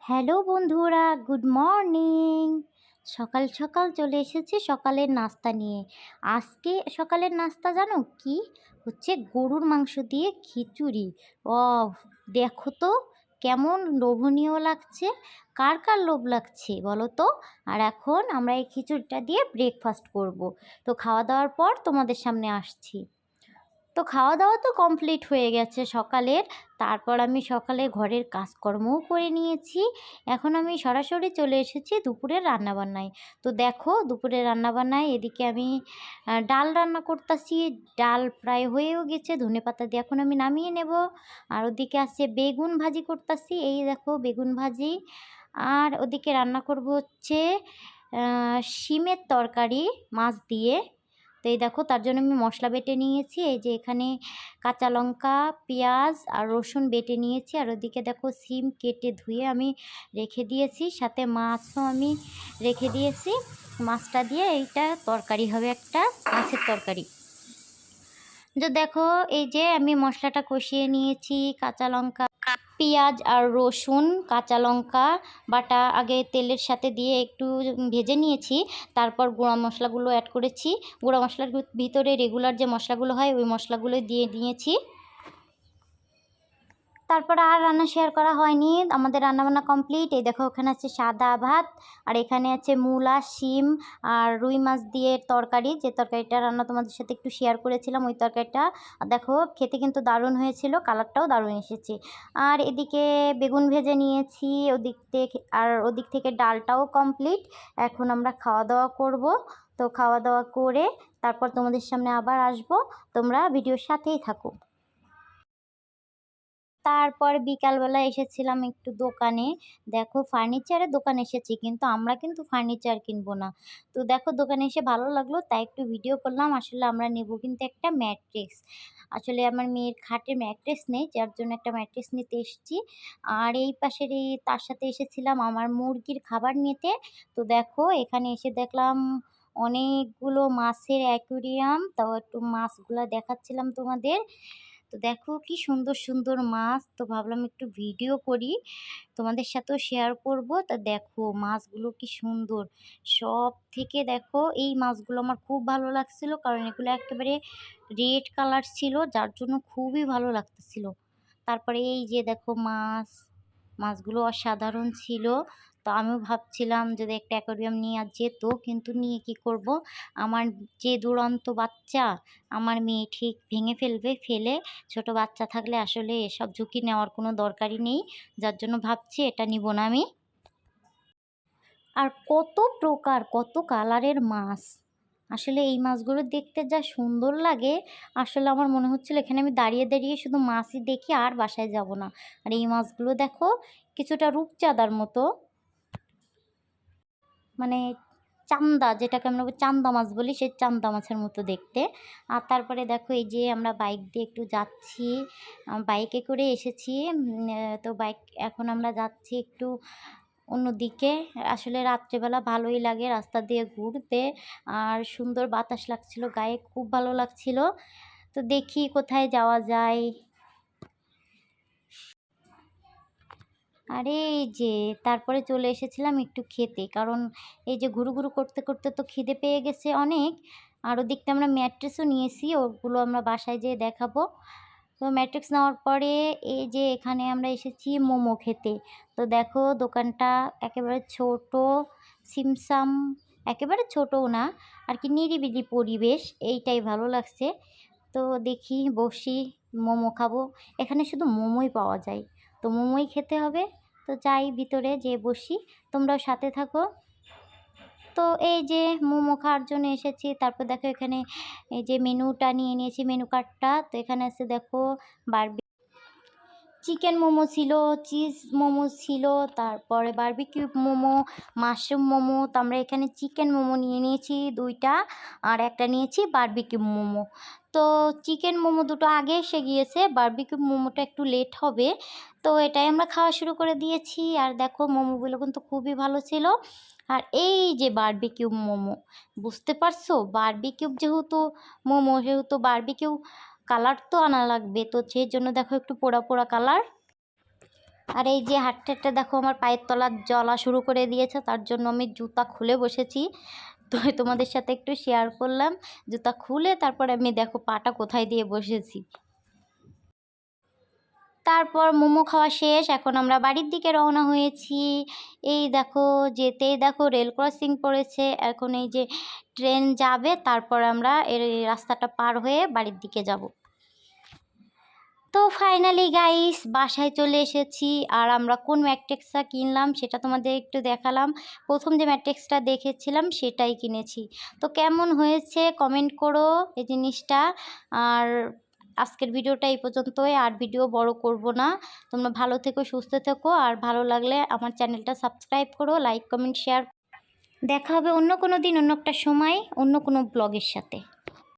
Hello বন্ধুরা, good morning. সকাল সকাল চলে এসেছি সকালের নাস্তা নিয়ে। আজকে সকালের নাস্তা জানো কি হচ্ছে? গরুর মাংস দিয়ে খিচুড়ি। ও দেখো তো কেমন লোভনীয় লাগছে। কার কার লোভ লাগছে বলো তো? আর এখন আমরা এই খিচুড়িটা দিয়ে ব্রেকফাস্ট করব। তো খাওয়া দাওয়ার পর তোমাদের সামনে আসছি। তো খাওয়া দাওয়া তো কমপ্লিট হয়ে গেছে সকালের। তারপর আমি সকালে ঘরের কাজকর্মও করে নিয়েছি। এখন আমি সরাসরি চলে এসেছি দুপুরের রান্নাবান্নায়। তো দেখো দুপুরের রান্নাবান্নায় এদিকে আমি ডাল রান্না করতেছি। ডাল প্রায় হয়েও গেছে, ধনেপাতা দিয়ে এখন আমি নামিয়ে নেব। আর ওদিকে আছে বেগুন ভাজি করতেছি, এই দেখো বেগুন ভাজি। আর ওদিকে রান্না করব হচ্ছে শিমের তরকারি মাছ দিয়ে। তো এই দেখো তার জন্য আমি মশলা বেটে নিয়েছি। এই যে এখানে কাঁচা লঙ্কা, পেঁয়াজ আর রসুন বেটে নিয়েছি। আর ওদিকে দেখো সিম কেটে ধুয়ে আমি রেখে দিয়েছি, সাথে মাছও আমি রেখে দিয়েছি। মাছটা দিয়ে এইটা তরকারি হবে, একটা মাছের তরকারি। যে দেখো এই যে আমি মশলাটা কষিয়ে নিয়েছি, কাঁচা লঙ্কা, পেঁয়াজ আর রসুন, কাঁচা লঙ্কা বাটা আগে তেলের সাথে দিয়ে একটু ভেজে নিয়েছি। তারপর গুঁড়া মশলাগুলো অ্যাড করেছি। গুঁড়া মশলার ভিতরে রেগুলার যে মশলাগুলো হয় ওই মশলাগুলো দিয়ে নিয়েছি। তারপর আর রান্না শেয়ার করা হয়নি, আমাদের রান্নাবান্না কমপ্লিট। এই দেখো ওখানে আছে সাদা ভাত, আর এখানে আছে মূলা, শিম আর রুই মাছ দিয়ে তরকারি, যে তরকারিটা রান্না তোমাদের সাথে একটু শেয়ার করেছিলাম ওই তরকারিটা। দেখো খেতে কিন্তু দারুণ হয়েছিল, কালারটাও দারুণ এসেছে। আর এদিকে বেগুন ভেজে নিয়েছি ওদিক থেকে ডালটাও কমপ্লিট। এখন আমরা খাওয়া দাওয়া করব। তো খাওয়া দাওয়া করে তারপর তোমাদের সামনে আবার আসব, তোমরা ভিডিওর সাথেই থাকো। তারপর বিকালবেলা এসেছিলাম একটু দোকানে। দেখো ফার্নিচারের দোকান এসেছি, কিন্তু আমরা কিন্তু ফার্নিচার কিনবো না। তো দেখো দোকানে এসে ভালো লাগলো তাই একটু ভিডিও করলাম। আসলে আমরা নেব কিন্তু একটা ম্যাট্রেস। আসলে আমার মেয়ের খাটের ম্যাট্রেস নেই, যার জন্য একটা ম্যাট্রেস নিতে এসেছি। আর এই পাশের তার সাথে এসেছিলাম আমার মুরগির খাবার নিতে। তো দেখো এখানে এসে দেখলাম অনেকগুলো মাছের অ্যাকুরিয়াম, তাও একটু মাছগুলা দেখাচ্ছিলাম তোমাদের। তো দেখো কি সুন্দর সুন্দর মাছ, তো ভাবলাম একটু ভিডিও করি, তোমাদের সাথেও শেয়ার করব। তা দেখো মাছগুলো কি সুন্দর। সব থেকে দেখো এই মাছগুলো আমার খুব ভালো লাগছিল, কারণ এগুলো একেবারে রেড কালার ছিল, যার জন্য খুবই ভালো লাগতেছিল। তারপরে এই যে দেখো মাছগুলো অসাধারণ ছিল। তো আমিও ভাবছিলাম যদি একটা অ্যাকোয়ারিয়াম নিয়ে যেত, কিন্তু নিয়ে কি করব, আমার যে দুরন্ত বাচ্চা, আমার মেয়ে ঠিক ভেঙে ফেলে। ছোট বাচ্চা থাকলে আসলে এসব ঝুঁকি নেওয়ার কোনো দরকারই নেই, যার জন্য ভাবছি এটা নিব না আমি। আর কত প্রকার কত কালারের মাছ, আসলে এই মাছগুলো দেখতে যা সুন্দর লাগে। আসলে আমার মনে হচ্ছিল এখানে আমি দাঁড়িয়ে দাঁড়িয়ে শুধু মাছই দেখি আর বাসায় যাব না। আর এই মাছগুলো দেখো কিছুটা রূপচাঁদার মতো, মানে চান্দা, যেটাকে আমরা চান্দা মাছ বলি, সেই চান্দা মাছের মতো দেখতে। আর তারপরে দেখো এই যে আমরা বাইক দিয়ে একটু যাচ্ছি, বাইকে করে এসেছি। তো বাইক এখন আমরা যাচ্ছি একটু অন্যদিকে। আসলে রাত্রেবেলা ভালোই লাগে রাস্তা দিয়ে ঘুরতে, আর সুন্দর বাতাস লাগছিল গায়ে, খুব ভালো লাগছিল। তো দেখি কোথায় যাওয়া যায়। আরে এই যে তারপরে চলে এসেছিলাম একটু খেতে, কারণ এই যে ঘুরু ঘুরু করতে করতে তো খিদে পেয়ে গেছে অনেক। আর ওদিকটা আমরা ম্যাট্রেসও নিয়েছি, ওগুলো আমরা বাসায় যেয়ে দেখাবো। তো ম্যাট্রিক্স নেওয়ার পরে এই যে এখানে আমরা এসেছি মোমো খেতে। তো দেখো দোকানটা একেবারে ছোট, সিমসাম, একেবারে ছোটও না, আর কি নিরিবিলি পরিবেশ, এইটাই ভালো লাগছে। তো দেখি বসি, মোমো খাবো। এখানে শুধু মোমোই পাওয়া যায়, তো মোমোই খেতে হবে। তো যাই ভিতরে যেয়ে বসি, তোমরাও সাথে থাকো। তো এই যে মোমো খাওয়ার জন্য এসেছি। তারপর দেখো এখানে এই যে মেনুটা নিয়ে নিয়েছি, মেনু কার্ডটা। তো এখানে আছে দেখো বারবি চিকেন মোমো ছিল, চিজ মোমো ছিল, তারপরে বারবিকিউ মোমো, মাশরুম মোমো। তো আমরা এখানে চিকেন মোমো নিয়ে নিয়েছি দুইটা, আর একটা নিয়েছি বারবিকিউ মোমো। তো চিকেন মোমো দুটো আগে এসে গিয়েছে, বারবিকিউ মোমোটা একটু লেট হবে। তো এটাই আমরা খাওয়া শুরু করে দিয়েছি। আর দেখো মোমোগুলো কিন্তু খুবই ভালো ছিল। আর এই যে বারবিকিউ মোমো, বুঝতে পারছো বারবিকিউ যেহেতু মোমো, সেহেতু বারবিকিউ কালার তো আনা লাগবে, তো সেই জন্য দেখো একটু পোড়া পোড়া কালার। আর এই যে হাঁটতে হাঁটতে দেখো আমার পায়ের তলা জ্বলা শুরু করে দিয়েছে, তার জন্য আমি জুতা খুলে বসেছি। তো তোমাদের সাথে একটু শেয়ার করলাম, জুতা খুলে তারপরে আমি দেখো পাটা কোথায় দিয়ে বসেছি। তারপর মোমো খাওয়া শেষ, এখন আমরা বাড়ির দিকে রওনা হয়েছি। এই দেখো যেতেই দেখো রেল ক্রসিং পড়েছে, এখন এই যে ট্রেন যাবে, তারপর আমরা এই রাস্তাটা পার হয়ে বাড়ির দিকে যাব। তো ফাইনালি গাইস বাসায় চলে এসেছি। আর আমরা কোন ম্যাট্রিক্সটা কিনলাম সেটা তোমাদের একটু দেখালাম। প্রথম যে ম্যাট্রিক্সটা দেখেছিলাম সেটাই কিনেছি। তো কেমন হয়েছে কমেন্ট করো এই জিনিসটা। আর আজকের ভিডিওটা এই পর্যন্তই, আর ভিডিও বড় করব না। তোমরা ভালো থেকো, সুস্থ থেকো, আর ভালো লাগলে আমার চ্যানেলটা সাবস্ক্রাইব করো, লাইক কমেন্ট শেয়ার। দেখা হবে অন্য কোনো দিন, অন্য একটা সময়, অন্য কোনো ব্লগের সাথে।